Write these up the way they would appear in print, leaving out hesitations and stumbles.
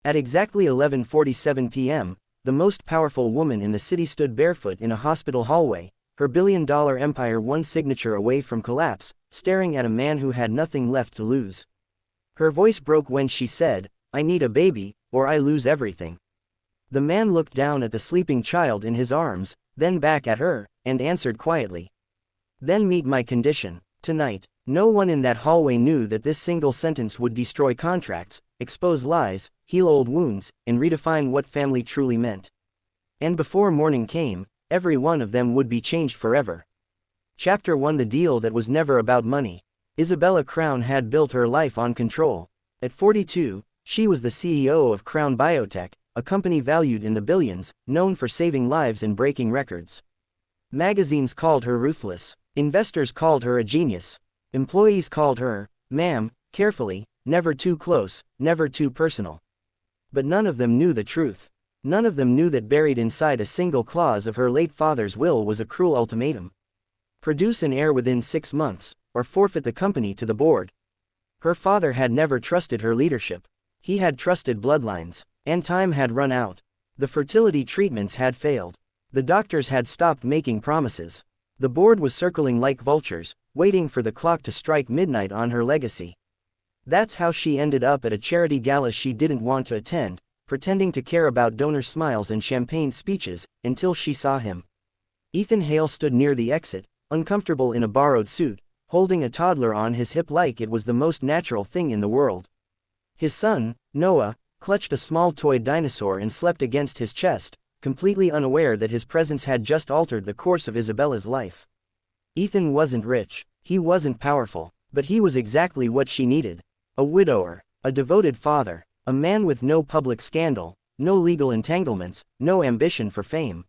At exactly 11:47 p.m., the most powerful woman in the city stood barefoot in a hospital hallway, her billion-dollar empire one signature away from collapse, staring at a man who had nothing left to lose. Her voice broke when she said, "I need a baby, or I lose everything." The man looked down at the sleeping child in his arms, then back at her, and answered quietly, "Then meet my condition. Tonight." No one in that hallway knew that this single sentence would destroy contracts, expose lies, heal old wounds, and redefine what family truly meant. And before morning came, every one of them would be changed forever. Chapter 1: The deal that was never about money. Isabella Crown had built her life on control. At 42, she was the CEO of Crown Biotech, a company valued in the billions, known for saving lives and breaking records. Magazines called her ruthless. Investors called her a genius. Employees called her, "Ma'am," carefully, never too close, never too personal. But none of them knew the truth. None of them knew that buried inside a single clause of her late father's will was a cruel ultimatum. Produce an heir within 6 months, or forfeit the company to the board. Her father had never trusted her leadership. He had trusted bloodlines, and time had run out. The fertility treatments had failed. The doctors had stopped making promises. The board was circling like vultures, waiting for the clock to strike midnight on her legacy. That's how she ended up at a charity gala she didn't want to attend, pretending to care about donor smiles and champagne speeches, until she saw him. Ethan Hale stood near the exit, uncomfortable in a borrowed suit, holding a toddler on his hip like it was the most natural thing in the world. His son, Noah, clutched a small toy dinosaur and slept against his chest, completely unaware that his presence had just altered the course of Isabella's life. Ethan wasn't rich, he wasn't powerful, but he was exactly what she needed. A widower, a devoted father, a man with no public scandal, no legal entanglements, no ambition for fame.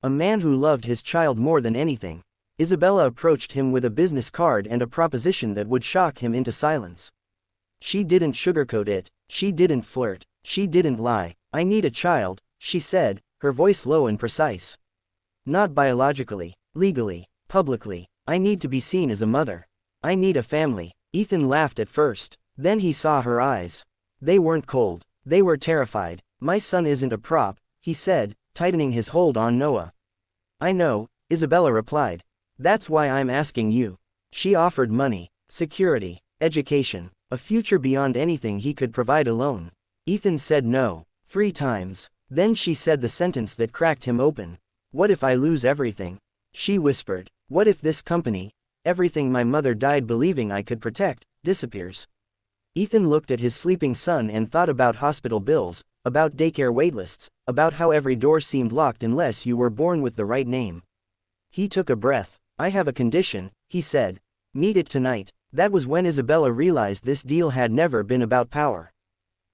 A man who loved his child more than anything. Isabella approached him with a business card and a proposition that would shock him into silence. She didn't sugarcoat it, she didn't flirt, she didn't lie. "I need a child," she said, her voice low and precise. "Not biologically, legally, publicly. I need to be seen as a mother. I need a family." Ethan laughed at first. Then he saw her eyes. They weren't cold. They were terrified. "My son isn't a prop," he said, tightening his hold on Noah. "I know," Isabella replied. "That's why I'm asking you." She offered money, security, education, a future beyond anything he could provide alone. Ethan said no, 3 times. Then she said the sentence that cracked him open. "What if I lose everything?" She whispered. "What if this company, everything my mother died believing I could protect, disappears?" Ethan looked at his sleeping son and thought about hospital bills, about daycare waitlists, about how every door seemed locked unless you were born with the right name. He took a breath. "I have a condition," he said. "Meet it tonight." That was when Isabella realized this deal had never been about power.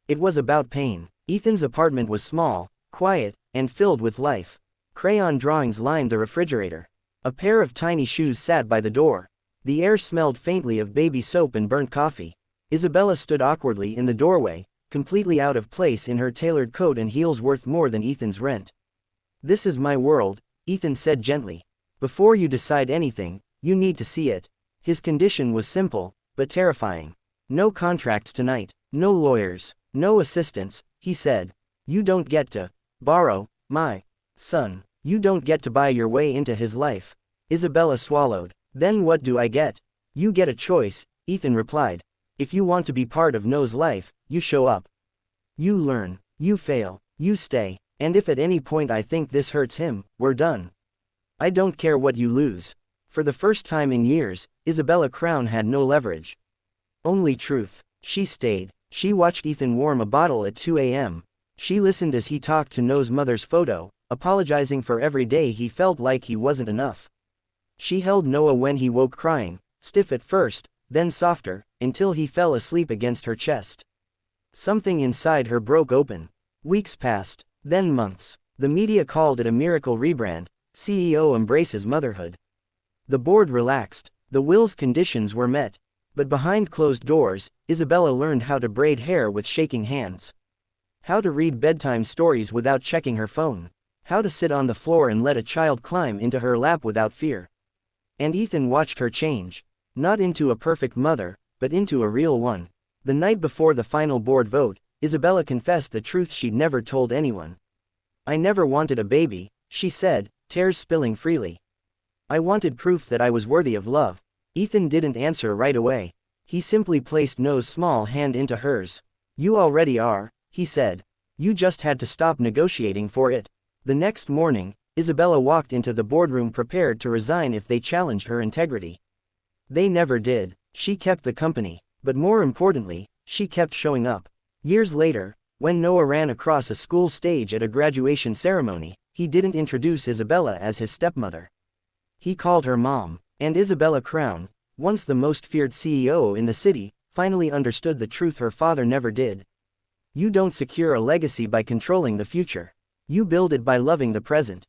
It was about pain. Ethan's apartment was small, quiet, and filled with life. Crayon drawings lined the refrigerator. A pair of tiny shoes sat by the door. The air smelled faintly of baby soap and burnt coffee. Isabella stood awkwardly in the doorway, completely out of place in her tailored coat and heels worth more than Ethan's rent. "This is my world," Ethan said gently. "Before you decide anything, you need to see it." His condition was simple, but terrifying. "No contracts tonight, no lawyers, no assistants," he said. "You don't get to borrow my son. You don't get to buy your way into his life." Isabella swallowed. "Then what do I get?" "You get a choice," Ethan replied. "If you want to be part of Noah's life, you show up. You learn, you fail, you stay, and if at any point I think this hurts him, we're done. I don't care what you lose." For the first time in years, Isabella Crown had no leverage. Only truth. She stayed. She watched Ethan warm a bottle at 2 a.m. She listened as he talked to Noah's mother's photo, apologizing for every day he felt like he wasn't enough. She held Noah when he woke crying, stiff at first, then softer, until he fell asleep against her chest. Something inside her broke open. Weeks passed, then months. The media called it a miracle rebrand. CEO embraces motherhood. The board relaxed. The will's conditions were met. But behind closed doors, Isabella learned how to braid hair with shaking hands. How to read bedtime stories without checking her phone. How to sit on the floor and let a child climb into her lap without fear. And Ethan watched her change. Not into a perfect mother, but into a real one. The night before the final board vote, Isabella confessed the truth she'd never told anyone. "I never wanted a baby," she said, tears spilling freely. "I wanted proof that I was worthy of love." Ethan didn't answer right away. He simply placed No's small hand into hers. "You already are," he said. "You just had to stop negotiating for it." The next morning, Isabella walked into the boardroom prepared to resign if they challenged her integrity. They never did. She kept the company. But more importantly, she kept showing up. Years later, when Noah ran across a school stage at a graduation ceremony, he didn't introduce Isabella as his stepmother. He called her mom. And Isabella Crown, once the most feared CEO in the city, finally understood the truth her father never did. You don't secure a legacy by controlling the future. You build it by loving the present.